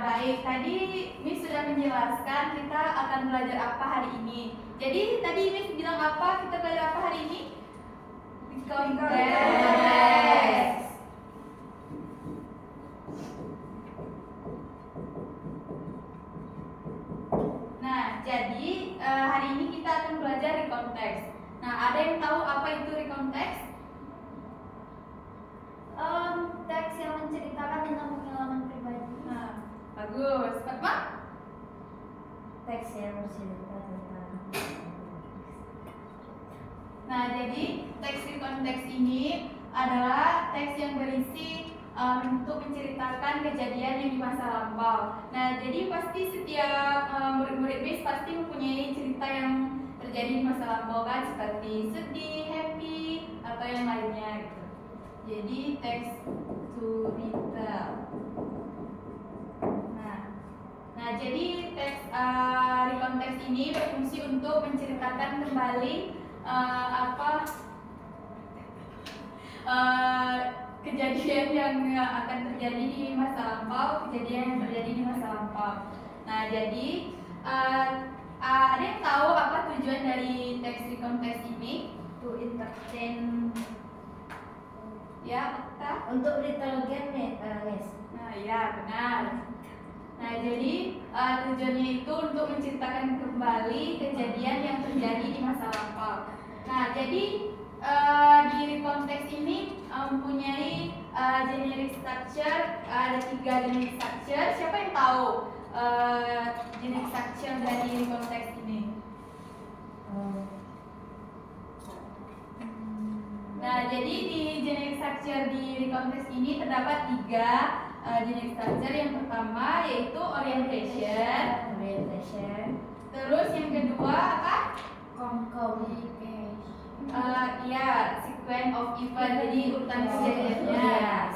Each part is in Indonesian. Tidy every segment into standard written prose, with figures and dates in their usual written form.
baik. Tadi Miss sudah menjelaskan kita akan belajar apa hari ini. Jadi tadi Miss bilang apa? Kita belajar apa hari ini? Konteks. Nah, jadi hari ini kita akan belajar reconteks. Nah, ada yang tahu apa itu reconteks? Teks yang menceritakan tentang pengalaman pribadi. Nah, bagus. Apa? Teks yang menceritakan tentang. Nah, jadi teks reconteks ini adalah teks yang berisi untuk menceritakan kejadian yang di masa lampau. Nah, jadi pasti setiap murid-murid Miss pasti mempunyai cerita yang terjadi di masa lampau kan, seperti sedih, happy, atau yang lainnya gitu. Jadi teks to retell. Nah, jadi teks reconteks ini berfungsi untuk menceritakan kembali kejadian yang akan terjadi di masa lampau, kejadian yang terjadi di masa lampau. Nah, jadi ada yang tahu apa tujuan dari teks reconteks ini? To entertain. Ya, Okta? Untuk little game Miss. Nah, ya benar. Nah, jadi tujuannya itu untuk menceritakan kembali kejadian yang terjadi di masa lampau. Nah, jadi di reconteks ini mempunyai generic structure, ada 3 generic structure. Siapa yang tahu generic structure dari reconteks ini? Nah, jadi di generic structure di reconteks ini terdapat 3 generic structure. Yang pertama yaitu orientation. Terus yang kedua apa? Communication. Ya, sequence of event. Jadi urutan kejadiannya.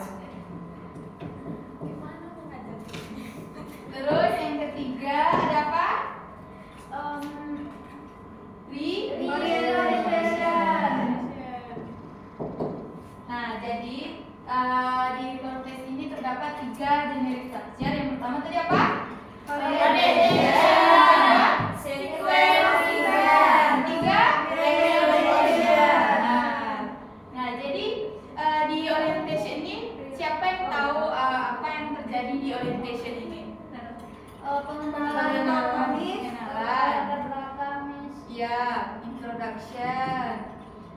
Terus yang ketiga ada apa? Reorientation. Nah, jadi di reconteks ini terdapat 3 generic structure. Yang pertama tadi apa? Orientation, sequence of event, 3 reorientation. Nah, jadi di orientation ini siapa yang tahu apa yang terjadi di orientation ini? Pengenalan. Ya, introduction.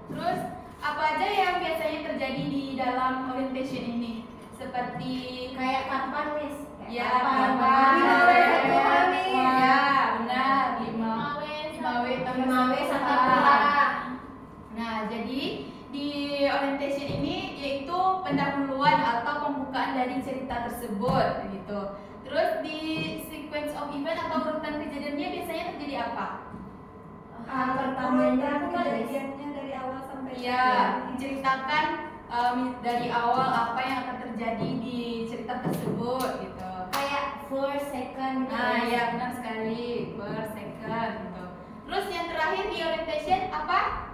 Terus apa aja yang biasanya terjadi di dalam orientation ini? Seperti Kayak kapan Miss? ya, kapan? Ya, benar. 5W sampai pulang. Nah, jadi di orientation ini yaitu pendahuluan atau pembukaan dari cerita tersebut, gitu. Terus di sequence of event atau urutan kejadiannya biasanya terjadi apa? Pertamanya kejadiannya dari awal sampai ya, diceritakan dari awal apa yang akan terjadi di cerita tersebut, gitu. kayak first, second. Nah, ya benar sekali, per second, gitu. Terus yang terakhir di orientation apa?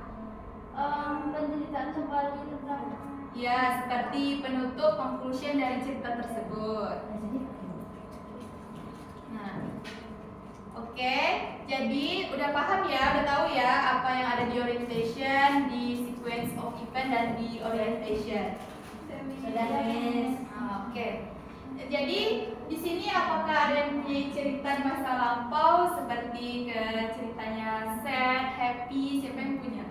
Penderitaan kembali tentang. Ya, seperti penutup, conclusion dari cerita tersebut. Nah, oke, jadi udah paham ya, udah tahu ya apa yang ada di orientation, di sequence of event dan di orientation. Sudah Miss. Oke. Jadi di sini apakah ada yang punya cerita di masa lampau seperti ceritanya sad, happy, siapa yang punya?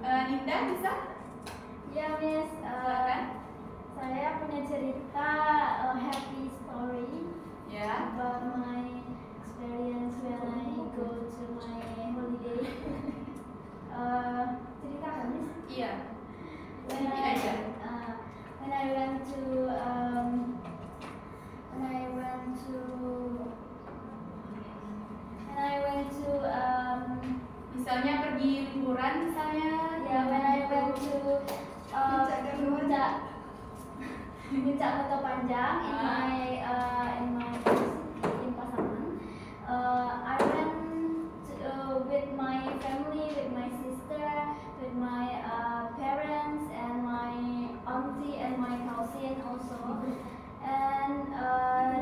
Ninda bisa? Ya Miss, Silakan. saya punya cerita happy story Ya. about my experience when I go to my holiday. Cerita kan Miss? Iya. When Sedikit I aja. when I went to misalnya pergi liburan misalnya. yeah, when I went to puncak Kota Panjang in Pasaman. I went with my family, with my sister, with my parents and my auntie and my cousin also. and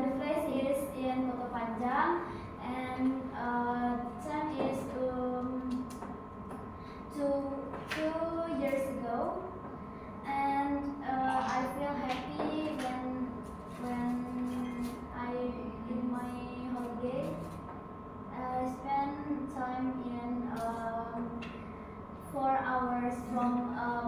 the place is in Kota Panjang, and time is 2 years ago, and I feel happy when I in my holiday. I spend time in 4 hours from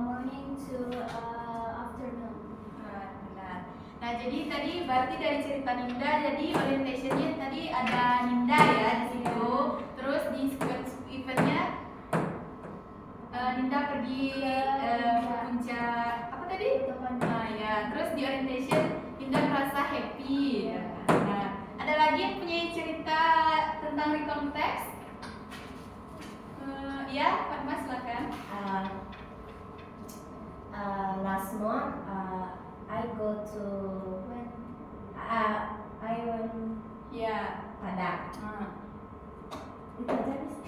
morning to afternoon. Benar. Nah, jadi tadi berarti dari cerita Ninda, jadi orientationnya tadi ada Ninda ya di situ. Terus di eventnya Ninda pergi puncak apa tadi? Nah, ya. Terus di orientation Ninda merasa happy. Nah, ada lagi yang punya cerita tentang recontext? Ya, Fatma silakan. Last month, I go to I went Ya. Padang. Itu aja sih.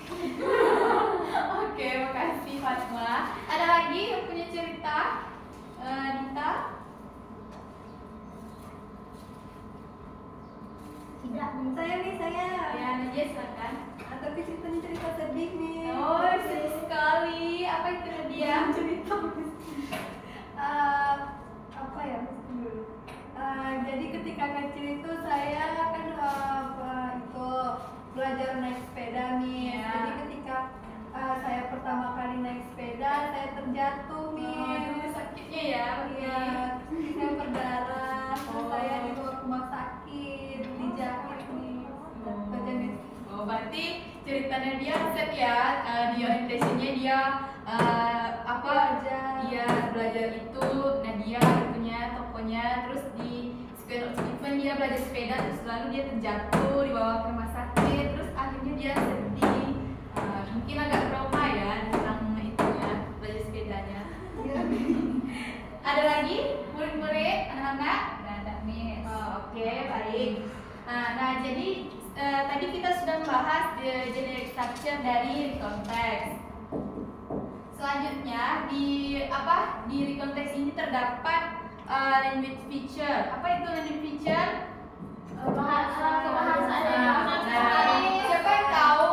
Oke, makasih Fatma. Ada lagi yang punya cerita? Dita? Tidak, Saya nih, saya. Ya, Nadia silakan. Tapi ceritanya cerita sedih nih. Oh, sedih sekali. Apa itu Nadia? Cerita. Apa ya? Dulu. Jadi ketika kecil itu saya kan itu belajar naik sepeda nih. Ya. Jadi ketika saya pertama kali naik sepeda, saya terjatuh nih. Aduh, sakitnya ya. Iya, saya berdarah. Terus Oh. saya dibawa ke rumah sakit, dijahit nih. Kejenis. Oh, berarti ceritanya dia set ya. Di orientationnya dia Belajar. Dia belajar itu. Nadia punya tokonya. Terus di event dia belajar sepeda. Terus lalu dia terjatuh, dibawa ke rumah sakit. Terus akhirnya dia sedih. Mungkin agak trauma ya tentang itunya, belajar sepedanya. Ada lagi murid-murid, anak-anak? Nggak ada, Miss. Oke, baik. Nah, jadi tadi kita sudah membahas generic structure dari recontext. Selanjutnya di recontext ini terdapat language feature. Apa itu language feature? kebahasaan. Siapa yang tahu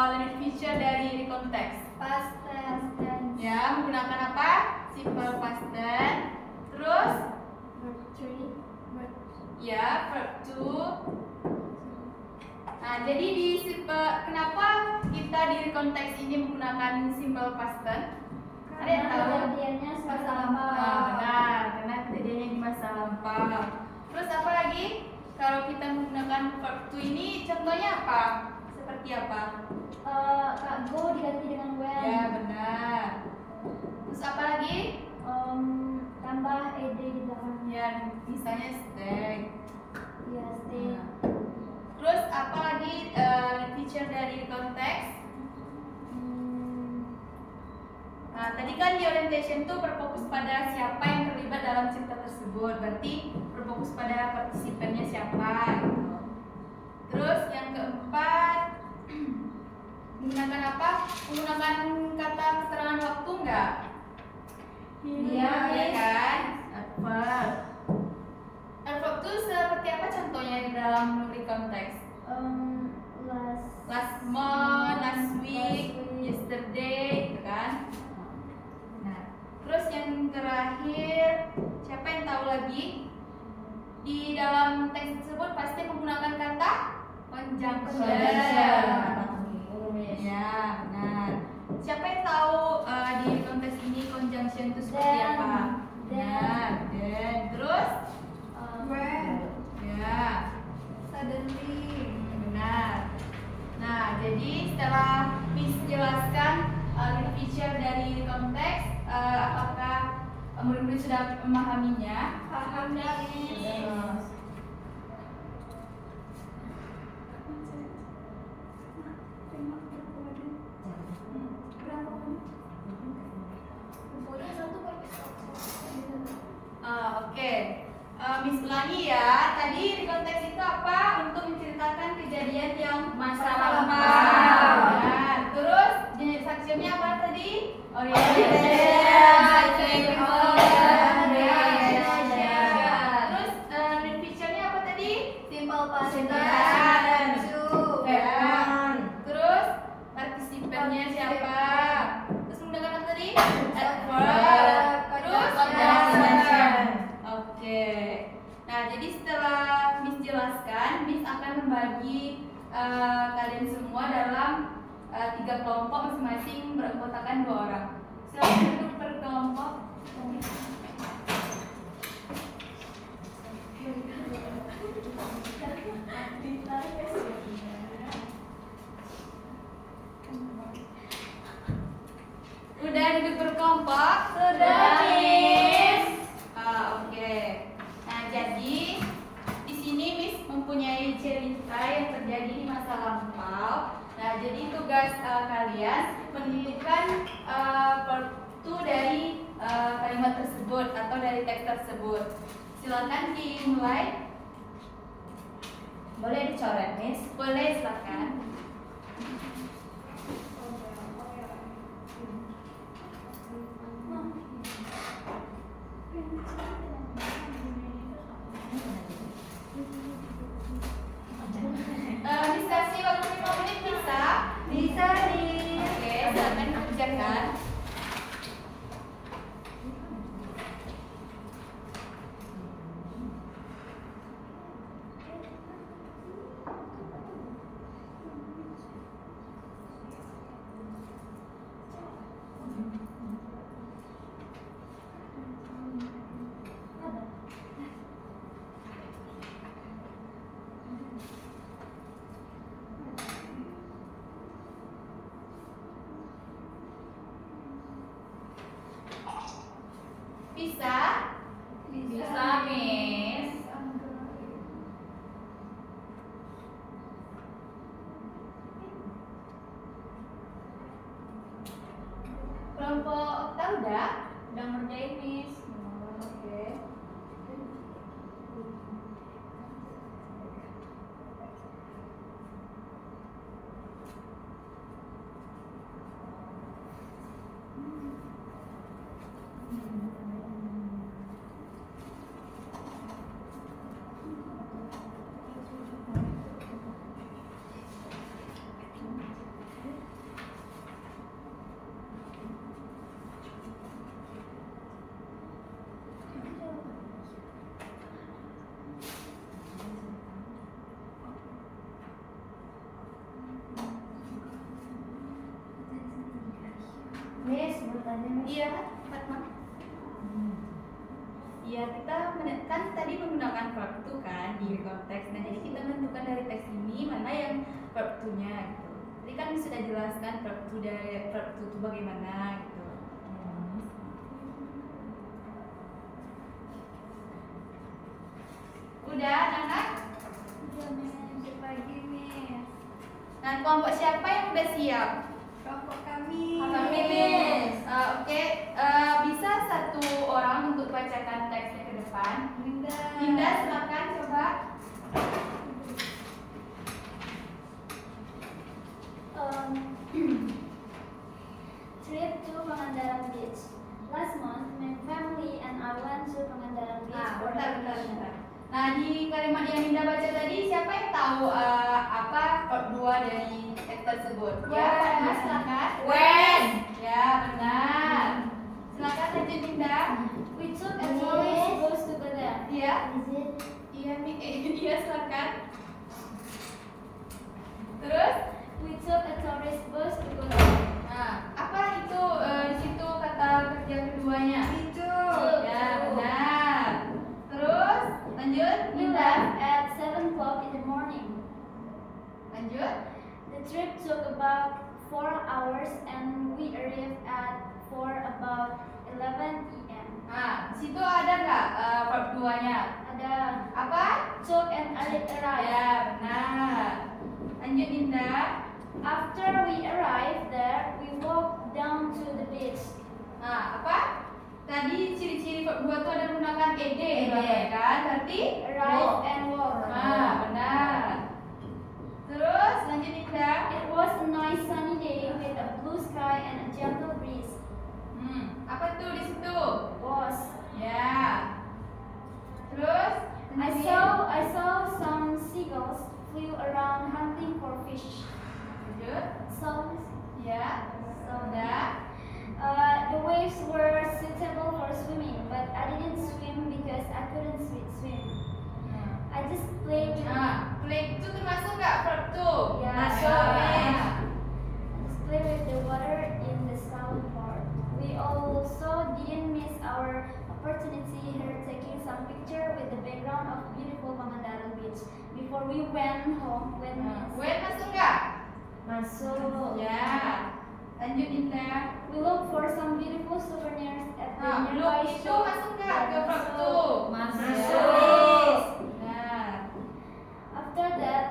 language feature dari recontext? Past tense. Ya, menggunakan apa? Simple past tense. Terus Verb 3, verb ya, verb to. Nah, jadi kenapa kita di recontext ini menggunakan simple past tense? Ada yang tahu? kejadiannya Masa sama. lampau. Benar, karena kejadiannya di masa lampau. Terus apa lagi? Kalau kita menggunakan verb to ini, contohnya apa? Seperti apa? Kak go diganti dengan when. Ya, benar. Terus apa lagi? Tambah ed di belakangnya. Ya, misalnya stay. Ya, stay. Terus apa lagi feature dari konteks? Nah, tadi kan di orientation tuh berfokus pada siapa yang terlibat dalam cerita tersebut. Berarti berfokus pada partisipannya siapa gitu. Terus yang keempat menggunakan apa? Menggunakan kata keterangan waktu enggak? Iya, ya kan? Adverb. Adverb itu seperti apa contohnya di dalam konteks? Last month, last week, yesterday, gitu kan? Nah, terus yang terakhir, siapa yang tahu lagi? Di dalam teks tersebut pasti menggunakan kata conjunction. Ya, benar. Siapa yang tahu di konteks ini conjunction itu seperti Then. apa? Benar. Dan terus, When. ya, Suddenly. benar. Nah, jadi setelah Miss jelaskan feature dari konteks, apakah murid-murid sudah memahaminya? Paham nih. Oke. Miss ulangi ya. Tadi di konteks itu apa? Untuk menceritakan kejadian yang masa lampau. Nah, terus jenis actionnya apa tadi? Orientation. Terus kalian semua dalam 3 kelompok masing-masing beranggotakan 2 orang. Silakan duduk per kelompok. Udah duduk berkelompok? Sudah, Miss. Oke. Nah, jadi di sini Miss mempunyai cerita yang terjadi di masa lampau. Nah, jadi tugas kalian menentukan part 2 dari kalimat tersebut atau dari teks tersebut. Silakan dimulai. Boleh dicoret, Miss? Boleh, silakan. Bisa sih waktu 5 menit bisa? Bisa nih. Oke, silakan dikerjakan. Bisa? Bisa, Miss. Kelompok Okta udah ngerjain, Miss. Oke. Miss, bertanya, Miss. Iya, Fatma. Iya, kita kan tadi menggunakan verb to kan di konteks. Nah, jadi kita menentukan dari teks ini mana yang verb to-nya gitu. Tadi kan sudah jelaskan verb to dari verb to itu bagaimana gitu. Udah, anak-anak? Udah pagi nih. Nah, kelompok siapa yang udah siap? Kelompok kami. Kami, Miss. Oke, bisa 1 orang untuk bacakan teksnya ke depan. Dinda, silakan coba. Trip to Pangandaran Beach. Last month, my family and I went to Pangandaran Beach Nah, for bentar. vacation. Nah, di kalimat yang Dinda baca tadi, siapa yang tahu apa part 2 dari teks tersebut? Ya, Fatma, silakan. When? Ya, benar. Silakan lanjut, Dinda. We took a tourist bus to go there. Iya, Is it? iya, iya, silakan. Terus, We took a tourist bus to go there. nah, apa itu di situ kata kerja keduanya? Itu. Ya, benar. Terus, lanjut, We Dinda. left at 7 o'clock in the morning. Lanjut. The trip took about 4 hours and we arrived at for about 11 p.m. Nah, di situ ada nggak part 2-nya? Ada Apa? took and arrived. Ya, benar. Lanjut, Dinda. After we arrived there, we walked down to the beach. Nah, apa? Tadi ciri-ciri part 2 itu ada menggunakan ed, Ed. kan? Berarti Arrived walk. and walked. Nah, benar. Terus lanjut, Dinda. It was a nice sunny day with a blue sky and a gentle breeze. Apa tuh di situ? Was Ya. Terus I saw some seagulls flew around hunting for fish. lanjut. So Ya. Sudah. the waves were suitable for swimming, but I didn't swim because I couldn't swim. I just played with Nah, play itu termasuk nggak verb tuh? Ya. Masuk, Miss. Let's play with the water in the south part. We also didn't miss our opportunity here taking some picture with the background of beautiful Pangandaran Beach before we went home. When Masuk nggak? Masuk. Ya. Lanjut Indah. we look for some beautiful souvenirs at the Nah, nearby look itu shop. masuk nggak ke verb Masuk. tuh? Masuk. Nah, After that,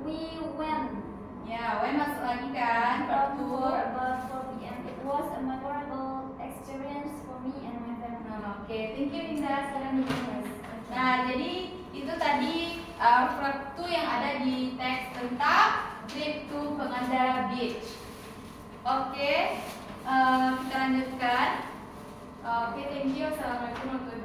we went ya, when masuk lagi kan verb out tuh. for about 4 p.m. It was a memorable experience for me and my family. Nah, oke, thank you Indah. Sekarang Miss. Nah, jadi itu tadi verb to yang ada di teks tentang trip to Pangandaran Beach. Oke, kita lanjutkan. Oke, thank you. Assalamualaikum warahmatullahi wabarakatuh.